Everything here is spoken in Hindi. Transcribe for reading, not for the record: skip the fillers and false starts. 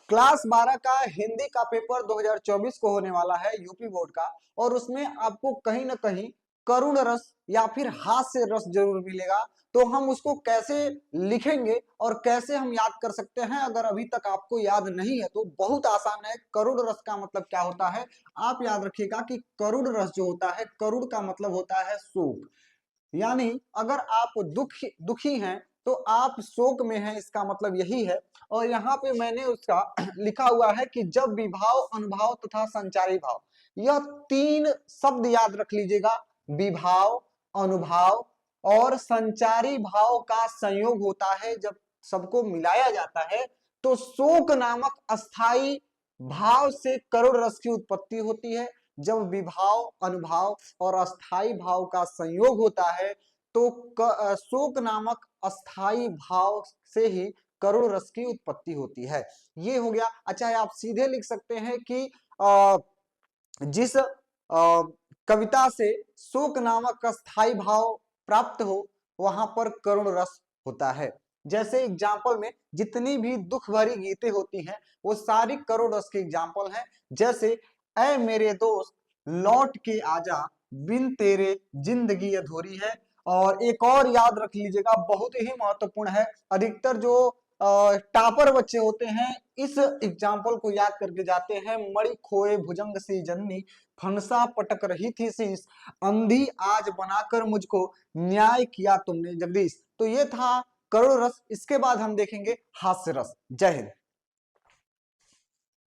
क्लास 12 का हिंदी का पेपर 2024 को होने वाला है यूपी बोर्ड का। और उसमें आपको कहीं ना कहीं करुण रस या फिर हास्य रस जरूर मिलेगा। तो हम उसको कैसे लिखेंगे और कैसे हम याद कर सकते हैं, अगर अभी तक आपको याद नहीं है तो बहुत आसान है। करुण रस का मतलब क्या होता है, आप याद रखिएगा कि करुण रस जो होता है, करुण का मतलब होता है शोक। यानी अगर आप दुखी हैं तो आप शोक में हैं, इसका मतलब यही है। और यहाँ पे मैंने उसका लिखा हुआ है कि जब विभाव, अनुभाव तथा संचारी भाव, यह तीन शब्द याद रख लीजिएगा। विभाव, अनुभाव और संचारी भाव का संयोग होता है, जब सबको मिलाया जाता है तो शोक नामक अस्थाई भाव से करुण रस की उत्पत्ति होती है। जब विभाव, अनुभाव और अस्थाई भाव का संयोग होता है तो शोक नामक अस्थाई भाव से ही करुण रस की उत्पत्ति होती है। ये हो गया। अच्छा है, आप सीधे लिख सकते हैं कि जिस कविता से शोक नामक अस्थाई भाव प्राप्त हो वहां पर करुण रस होता है। जैसे एग्जाम्पल में जितनी भी दुख भरी गीतें होती हैं वो सारी करुण रस के एग्जाम्पल हैं। जैसे ऐ मेरे दोस्त लौट के आजा, बिन तेरे जिंदगी अधूरी है। और एक और याद रख लीजिएगा, बहुत ही महत्वपूर्ण है। अधिकतर जो टापर बच्चे होते हैं इस एग्जाम्पल को याद करके जाते हैं। मणि खोए भुजंग सी जननी, फनसा पटक रही थी शीश, अंधी आज बनाकर मुझको न्याय किया तुमने जगदीश। तो ये था करुण रस। इसके बाद हम देखेंगे हास्य रस। जय हिंद।